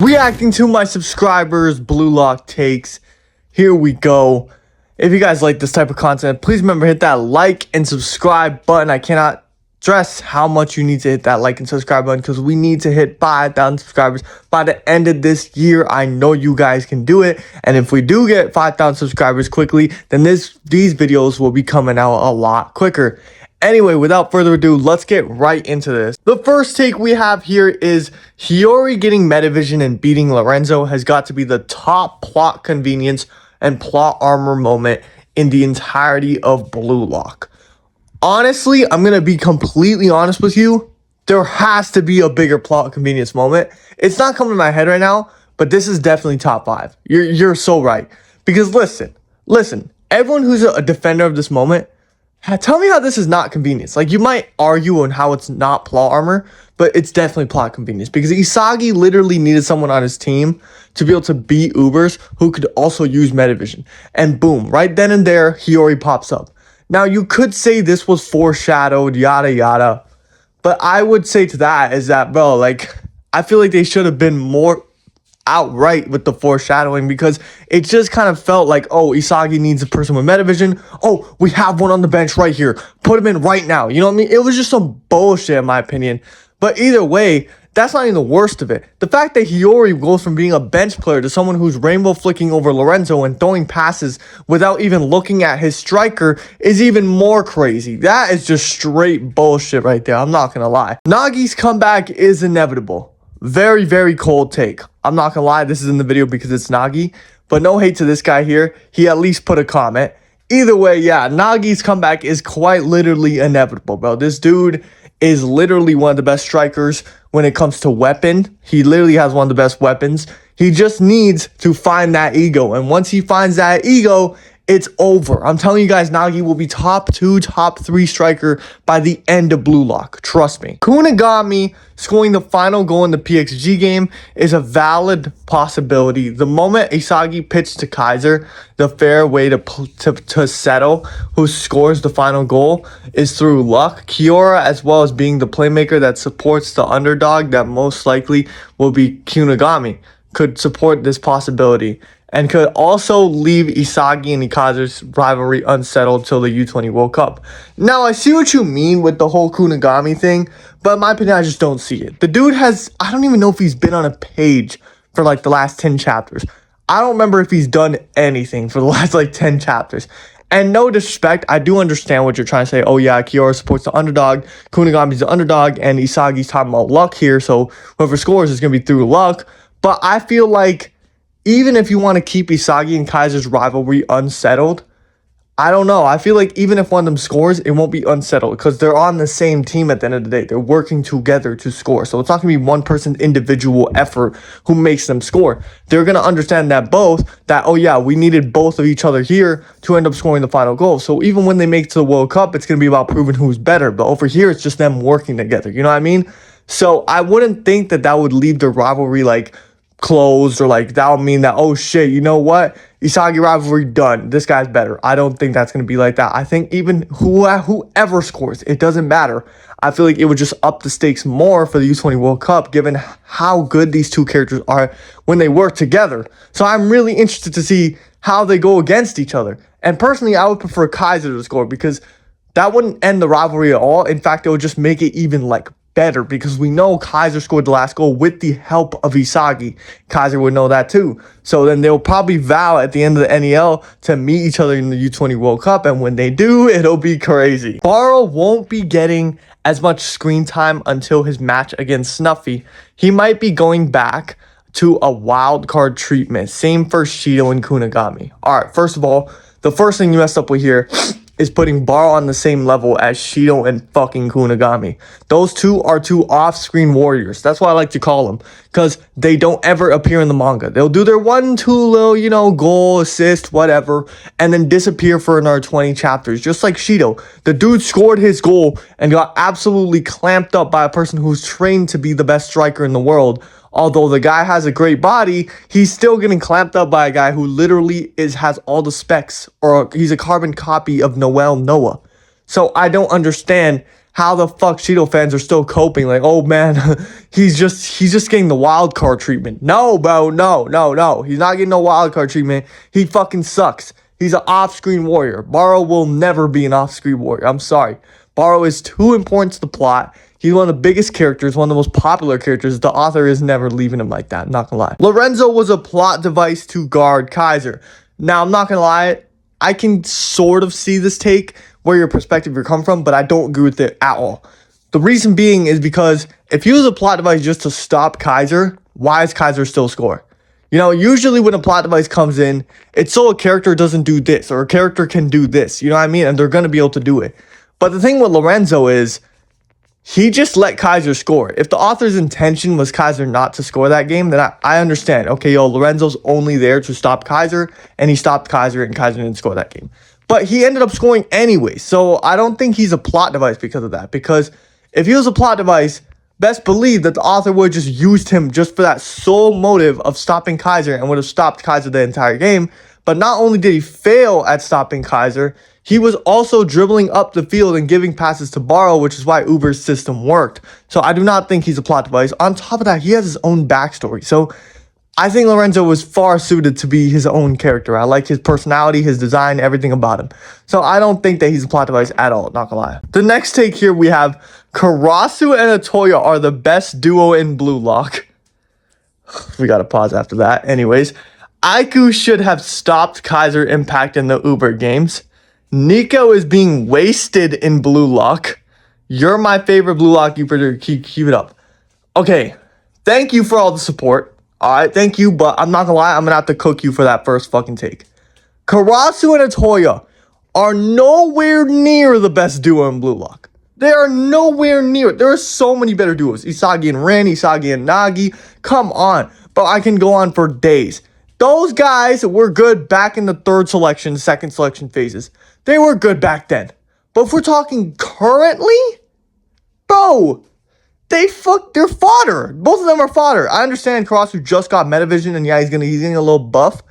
Reacting to my subscribers' blue lock takes. Here we go. If you guys like this type of content, please remember hit that like and subscribe button. I cannot stress how much you need to hit that like and subscribe button because we need to hit 5,000 subscribers by the end of this year. I know you guys can do it, and if we do get 5,000 subscribers quickly, then these videos will be coming out a lot quicker. Anyway, without further ado, let's get right into this. The first take we have here is Hiyori getting Metavision and beating Lorenzo has got to be the top plot convenience and plot armor moment in the entirety of Blue Lock. Honestly, I'm going to be completely honest with you. There has to be a bigger plot convenience moment. It's not coming to my head right now, but this is definitely top 5. You're so right. Because listen, everyone who's a defender of this moment, tell me how this is not convenience. Like, you might argue on how it's not plot armor, but it's definitely plot convenience because Isagi literally needed someone on his team to be able to beat Ubers who could also use Metavision. And boom, right then and there, Hiyori pops up. Now, you could say this was foreshadowed, yada, yada. But I would say to that is that, bro, like, I feel like they should have been more outright with the foreshadowing because it just kind of felt like, oh, Isagi needs a person with Metavision. Oh, we have one on the bench right here. Put him in right now. You know what I mean? It was just some bullshit in my opinion. But either way, that's not even the worst of it. The fact that Hiyori goes from being a bench player to someone who's rainbow flicking over Lorenzo and throwing passes without even looking at his striker is even more crazy. That is just straight bullshit right there. I'm not going to lie. Nagi's comeback is inevitable. Very, very cold take. I'm not going to lie. This is in the video because it's Nagi. But no hate to this guy here. He at least put a comment. Either way, yeah, Nagi's comeback is quite literally inevitable, bro. This dude is literally one of the best strikers when it comes to weapon. He literally has one of the best weapons. He just needs to find that ego. And once he finds that ego, it's over. I'm telling you guys, Nagi will be top 2, top 3 striker by the end of Blue Lock. Trust me. Kunigami scoring the final goal in the PXG game is a valid possibility. The moment Isagi pitched to Kaiser, the fair way to settle who scores the final goal is through luck. Kiora, as well as being the playmaker that supports the underdog that most likely will be Kunigami, could support this possibility and could also leave Isagi and Ikazu's rivalry unsettled till the U20 World Cup. Now, I see what you mean with the whole Kunigami thing, but in my opinion, I just don't see it. The dude has, I don't even know if he's been on a page for like the last 10 chapters. I don't remember if he's done anything for the last like 10 chapters. And no disrespect, I do understand what you're trying to say. Oh yeah, Kiora supports the underdog, Kunigami's the underdog, and Isagi's talking about luck here, so whoever scores is going to be through luck. But I feel like even if you want to keep Isagi and Kaiser's rivalry unsettled, I don't know. I feel like even if one of them scores, it won't be unsettled because they're on the same team at the end of the day. They're working together to score. So it's not going to be one person's individual effort who makes them score. They're going to understand that oh yeah, we needed both of each other here to end up scoring the final goal. So even when they make it to the World Cup, it's going to be about proving who's better. But over here, it's just them working together. You know what I mean? So I wouldn't think that would leave the rivalry like closed or like that would mean that, oh shit, you know what, Isagi rivalry done, this guy's better. I don't think that's going to be like that. I think even whoever scores, it doesn't matter. I feel like it would just up the stakes more for the U20 World Cup given how good these two characters are when they work together. So I'm really interested to see how they go against each other. And personally, I would prefer Kaiser to score because that wouldn't end the rivalry at all. In fact, it would just make it even like better because we know Kaiser scored the last goal with the help of Isagi. Kaiser would know that too. So then they'll probably vow at the end of the NEL to meet each other in the U20 World Cup. And when they do, it'll be crazy. Baro won't be getting as much screen time until his match against Snuffy. He might be going back to a wild card treatment. Same for Shido and Kunigami. All right, first of all, the first thing you messed up with here is putting Baro on the same level as Shido and fucking Kunigami. Those two are two off-screen warriors. That's what I like to call them, because they don't ever appear in the manga. They'll do their 1-2 little, goal, assist, whatever, and then disappear for another 20 chapters, just like Shido. The dude scored his goal and got absolutely clamped up by a person who's trained to be the best striker in the world. Although the guy has a great body, he's still getting clamped up by a guy who literally has all the specs, or he's a carbon copy of Noel Noah. So I don't understand how the fuck Shido fans are still coping. Like, oh man, he's just getting the wild card treatment. No, bro, no. He's not getting no wild card treatment. He fucking sucks. He's an off-screen warrior. Baro will never be an off-screen warrior. I'm sorry. Baro is too important to the plot. He's one of the biggest characters, one of the most popular characters. The author is never leaving him like that, I'm not gonna lie. Lorenzo was a plot device to guard Kaiser. Now, I'm not gonna lie, I can sort of see this take, where your perspective you're coming from, but I don't agree with it at all. The reason being is because if he was a plot device just to stop Kaiser, why is Kaiser still score? You know, usually when a plot device comes in, it's so a character doesn't do this, or a character can do this, you know what I mean? And they're gonna be able to do it. But the thing with Lorenzo is, he just let Kaiser score. If the author's intention was Kaiser not to score that game, then I understand. Okay, Lorenzo's only there to stop Kaiser, and he stopped Kaiser, and Kaiser didn't score that game. But he ended up scoring anyway, so I don't think he's a plot device because of that. Because if he was a plot device, best believe that the author would have just used him just for that sole motive of stopping Kaiser and would have stopped Kaiser the entire game. But not only did he fail at stopping Kaiser, he was also dribbling up the field and giving passes to Baro, which is why Uber's system worked. So I do not think he's a plot device. On top of that, he has his own backstory. So I think Lorenzo was far suited to be his own character. I like his personality, his design, everything about him. So I don't think that he's a plot device at all, not gonna lie. The next take here, we have Karasu and Atoya are the best duo in bluelock. We gotta pause after that. Anyways, Aiku should have stopped Kaiser Impact in the Uber games. Nico is being wasted in bluelock. You're my favorite bluelock YouTuber. Keep it up. Okay, thank you for all the support. All right, thank you, but I'm not gonna lie, I'm gonna have to cook you for that first fucking take. Karasu and Atoya are nowhere near the best duo in bluelock. They are nowhere near it. There are so many better duos. Isagi and Rin, Isagi and Nagi. Come on, but I can go on for days. Those guys were good back in the third selection, second selection phases. They were good back then. But if we're talking currently, bro, they're fodder. Both of them are fodder. I understand Karasu just got Metavision, and yeah, he's getting a little buff.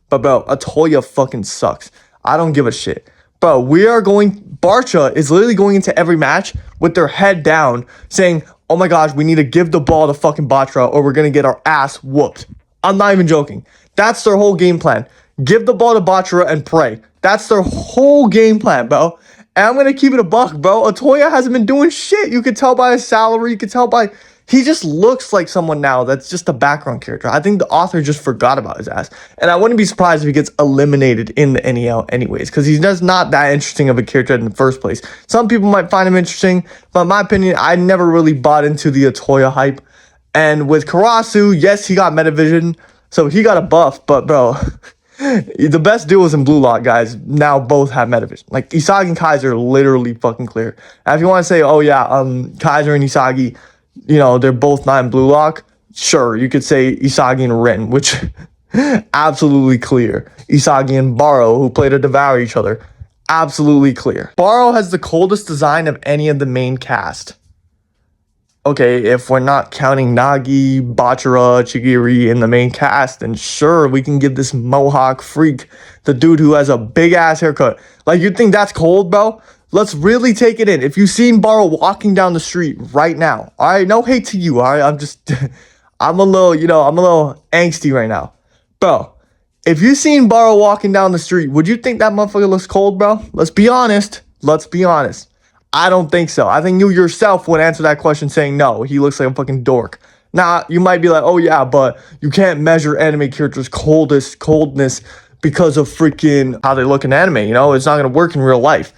But bro, Atoya fucking sucks. I don't give a shit. Bro, Bachira is literally going into every match with their head down, saying, oh my gosh, we need to give the ball to fucking Bachira, or we're gonna get our ass whooped. I'm not even joking. That's their whole game plan. Give the ball to Bachira and pray. That's their whole game plan, bro. And I'm going to keep it a buck, bro. Atoya hasn't been doing shit. You could tell by his salary. You could tell by... He just looks like someone now that's just a background character. I think the author just forgot about his ass. And I wouldn't be surprised if he gets eliminated in the NEL anyways, because he's just not that interesting of a character in the first place. Some people might find him interesting, but in my opinion, I never really bought into the Atoya hype. And with Karasu, yes, he got Metavision, so he got a buff, but bro... The best duos in bluelock, guys, now both have Metavision. Like, Isagi and Kaiser are literally fucking clear. And if you want to say, oh yeah, Kaiser and Isagi, you know, they're both not in bluelock, sure, you could say Isagi and Rin, which absolutely clear. Isagi and Baro, who play to devour each other, absolutely clear. Baro has the coldest design of any of the main cast. Okay, if we're not counting Nagi, Bachira, Chigiri in the main cast, then sure, we can give this Mohawk freak, the dude who has a big-ass haircut. Like, you think that's cold, bro? Let's really take it in. If you've seen Baro walking down the street right now, all right, no hate to you, all right? I'm a little angsty right now. Bro, if you've seen Baro walking down the street, would you think that motherfucker looks cold, bro? Let's be honest. I don't think so. I think you yourself would answer that question saying, no, he looks like a fucking dork. Now, you might be like, oh yeah, but you can't measure anime characters' coldness because of freaking how they look in anime, you know? It's not going to work in real life.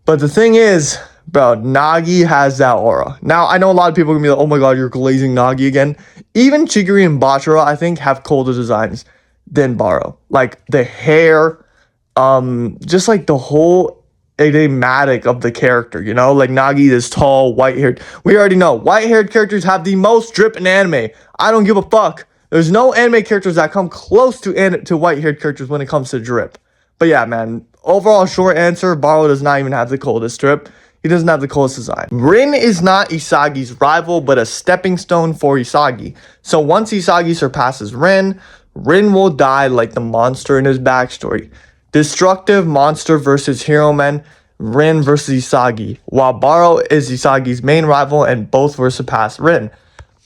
But the thing is, bro, Nagi has that aura. Now, I know a lot of people are going to be like, oh my god, you're glazing Nagi again. Even Chigiri and Bachira, I think, have colder designs than Baro. Like, the hair, just like the whole... enigmatic of the character, you know, like Nagi is tall, white-haired. We already know white-haired characters have the most drip in anime. I don't give a fuck. There's no anime characters that come close to white-haired characters when it comes to drip. But yeah, man, overall short answer, Baro does not even have the coldest drip. He doesn't have the coolest design. Rin is not Isagi's rival, but a stepping stone for Isagi. So once Isagi surpasses Rin, Rin will die like the monster in his backstory. Destructive monster versus hero men. Rin versus Isagi, while Baro is Isagi's main rival and both will surpass Rin.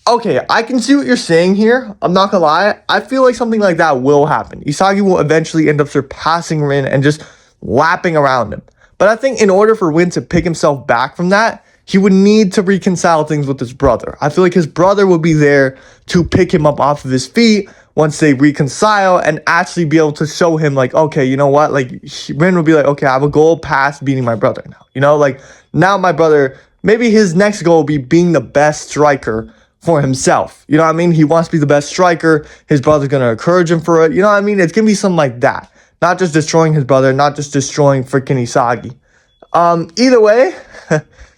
Okay, I can see what you're saying here. I'm not gonna lie. I feel like something like that will happen. Isagi will eventually end up surpassing Rin and just lapping around him. But I think in order for Rin to pick himself back from that, he would need to reconcile things with his brother. I feel like his brother will be there to pick him up off of his feet once they reconcile and actually be able to show him like, okay, you know what? Like Rin will be like, okay, I have a goal past beating my brother now. You know, like now my brother, maybe his next goal will be being the best striker for himself. You know what I mean? He wants to be the best striker. His brother's going to encourage him for it. You know what I mean? It's going to be something like that. Not just destroying his brother, not just destroying freaking Isagi. Either way,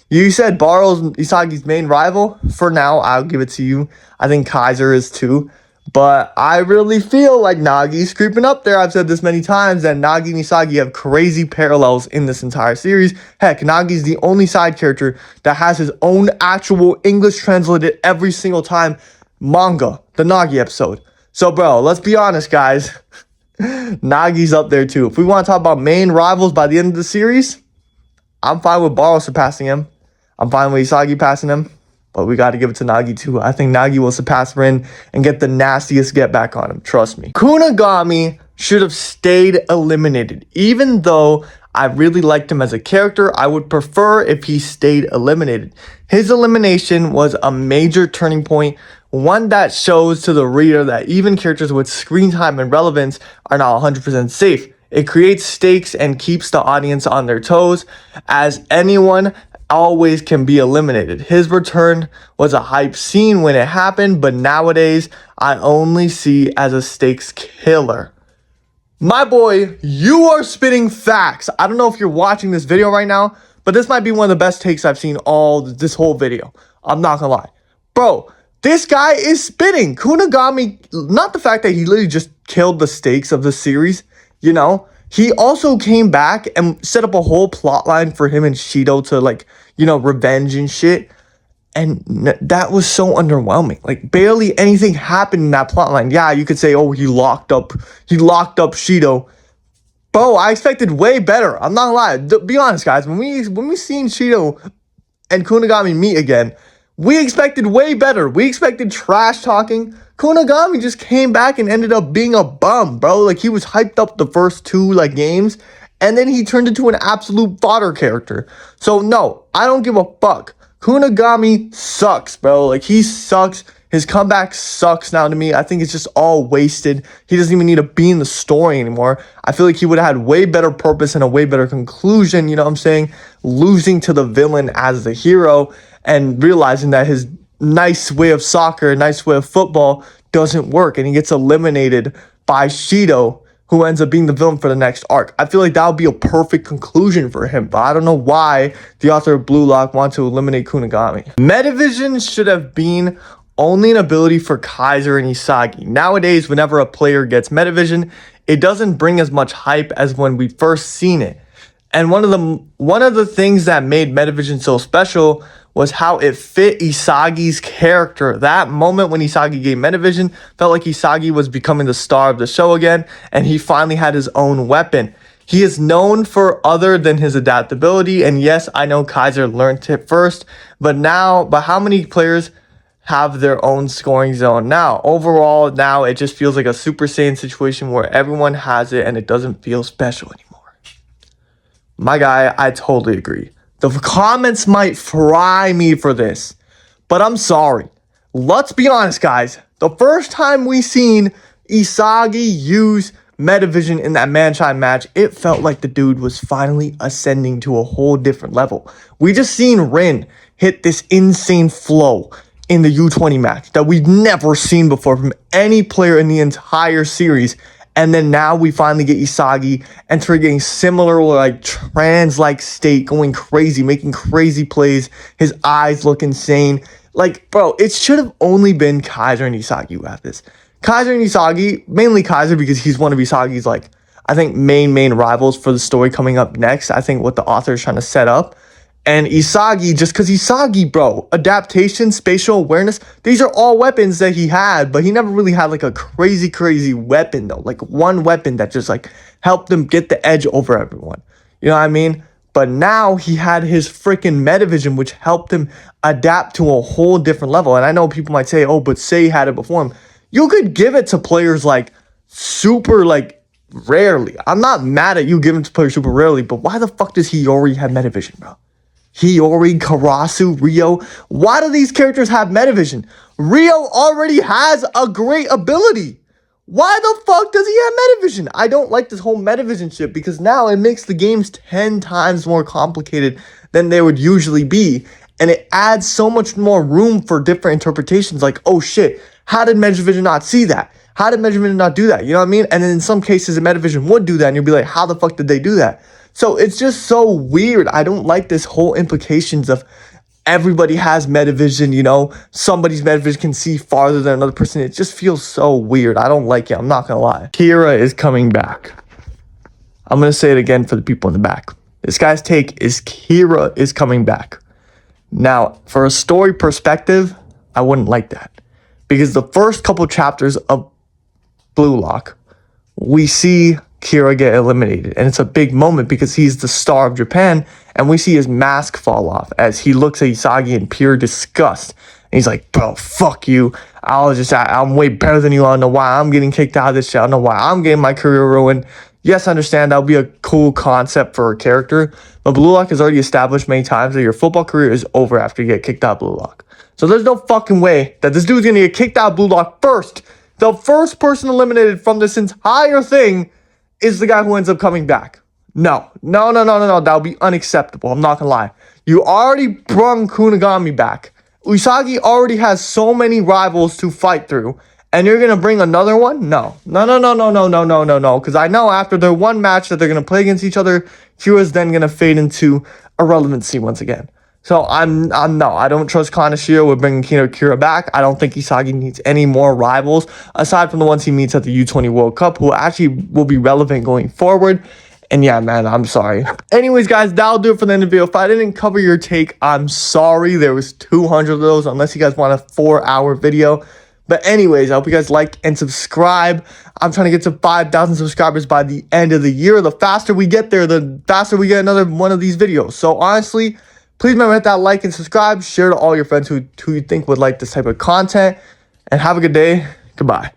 you said Baro's Isagi's main rival. For now, I'll give it to you. I think Kaiser is too. But I really feel like Nagi's creeping up there. I've said this many times that Nagi and Isagi have crazy parallels in this entire series. Heck, Nagi's the only side character that has his own actual English translated every single time manga, the Nagi episode. So, bro, let's be honest, guys. Nagi's up there too. If we want to talk about main rivals by the end of the series, I'm fine with Baro surpassing him. I'm fine with Isagi passing him. But we got to give it to Nagi too. I think Nagi will surpass Rin and get the nastiest get back on him. Trust me. Kunigami should have stayed eliminated. Even though I really liked him as a character, I would prefer if he stayed eliminated. His elimination was a major turning point. One that shows to the reader that even characters with screen time and relevance are not 100% safe. It creates stakes and keeps the audience on their toes, as anyone always can be eliminated. His return was a hype scene when it happened, but nowadays I only see as a stakes killer. My boy, you are spitting facts. I don't know if you're watching this video right now, but this might be one of the best takes I've seen all this whole video. I'm not gonna lie. Bro, this guy is spitting. Kunigami, not the fact that he literally just killed the stakes of the series, you know, he also came back and set up a whole plot line for him and Shido to, like, you know, revenge and shit. And that was so underwhelming. Like, barely anything happened in that plot line. Yeah, you could say, oh, he locked up Shido. Bro, I expected way better. I'm not gonna lie. Be honest, guys. When we seen Shido and Kunigami meet again, we expected way better. We expected trash talking. Kunigami just came back and ended up being a bum, bro. Like, he was hyped up the first two, like, games, and then he turned into an absolute fodder character. So, no, I don't give a fuck. Kunigami sucks, bro. Like, he sucks. His comeback sucks now to me. I think it's just all wasted. He doesn't even need to be in the story anymore. I feel like he would have had way better purpose and a way better conclusion, you know what I'm saying? Losing to the villain as the hero and realizing that his nice way of soccer, nice way of football doesn't work, and he gets eliminated by Shido, who ends up being the villain for the next arc. I feel like that would be a perfect conclusion for him, but I don't know why the author of Blue Lock wanted to eliminate Kunigami. Metavision should have been only an ability for Kaiser and Isagi. Nowadays, whenever a player gets Metavision, it doesn't bring as much hype as when we first seen it. And one of the things that made Metavision so special was how it fit Isagi's character. That moment when Isagi gained Metavision felt like Isagi was becoming the star of the show again, and he finally had his own weapon. He is known for other than his adaptability, and yes, I know Kaiser learned it first, but how many players have their own scoring zone now? Overall, now it just feels like a Super Saiyan situation where everyone has it and it doesn't feel special anymore. My guy, I totally agree. The comments might fry me for this, but I'm sorry. Let's be honest, guys. The first time we seen Isagi use Metavision in that Manchine match, it felt like the dude was finally ascending to a whole different level. We just seen Rin hit this insane flow in the U20 match that we've never seen before from any player in the entire series. And then now we finally get Isagi entering similar, like, trance-like state, going crazy, making crazy plays. His eyes look insane. Like, bro, it should have only been Kaiser and Isagi who have this. Kaiser and Isagi, mainly Kaiser because he's one of Isagi's, like, I think main rivals for the story coming up next. I think what the author is trying to set up. And Isagi, just because Isagi, bro, adaptation, spatial awareness, these are all weapons that he had, but he never really had, like, a crazy weapon, though. Like, one weapon that just, like, helped him get the edge over everyone. You know what I mean? But now he had his freaking Metavision, which helped him adapt to a whole different level. And I know people might say, oh, but Sei had it before him. You could give it to players like super, like, rarely. I'm not mad at you giving it to players super rarely, but why the fuck does Hiyori have Metavision, bro? Hiyori, Karasu, Ryo. Why do these characters have Metavision? Ryo already has a great ability. Why the fuck does he have Metavision? I don't like this whole Metavision shit because now it makes the games 10 times more complicated than they would usually be. And it adds so much more room for different interpretations. Like, oh shit, how did Metavision not see that? How did Metavision not do that? You know what I mean? And then in some cases, the Metavision would do that. And you'll be like, how the fuck did they do that? So it's just so weird. I don't like this whole implications of everybody has Metavision, you know, somebody's Metavision can see farther than another person. It just feels so weird. I don't like it. I'm not going to lie. Kira is coming back. I'm going to say it again for the people in the back. This guy's take is Kira is coming back. Now, for a story perspective, I wouldn't like that. Because the first couple chapters of Bluelock, we see Kira get eliminated. And it's a big moment because he's the star of Japan. And we see his mask fall off as he looks at Isagi in pure disgust. And he's like, bro, fuck you. I'm way better than you. I don't know why I'm getting kicked out of this shit. I don't know why I'm getting my career ruined. Yes, I understand that would be a cool concept for a character. But Bluelock has already established many times that your football career is over after you get kicked out of Bluelock. So there's no fucking way that this dude's going to get kicked out of Bluelock first. The first person eliminated from this entire thing is the guy who ends up coming back. No. That would be unacceptable. I'm not going to lie. You already brung Kunigami back. Usagi already has so many rivals to fight through. And you're going to bring another one? No. Because I know after their one match that they're going to play against each other, Kira's then going to fade into irrelevancy once again. So I don't trust Kaneshiro with bringing Kira back. I don't think Isagi needs any more rivals aside from the ones he meets at the U20 World Cup who actually will be relevant going forward. And yeah, man, I'm sorry. Anyways, guys, that'll do it for the end of the video. If I didn't cover your take, I'm sorry. There was 200 of those unless you guys want a 4-hour video. But anyways, I hope you guys like and subscribe. I'm trying to get to 5,000 subscribers by the end of the year. The faster we get there, the faster we get another one of these videos. So honestly, please remember to hit that like and subscribe. Share to all your friends who you think would like this type of content. And have a good day. Goodbye.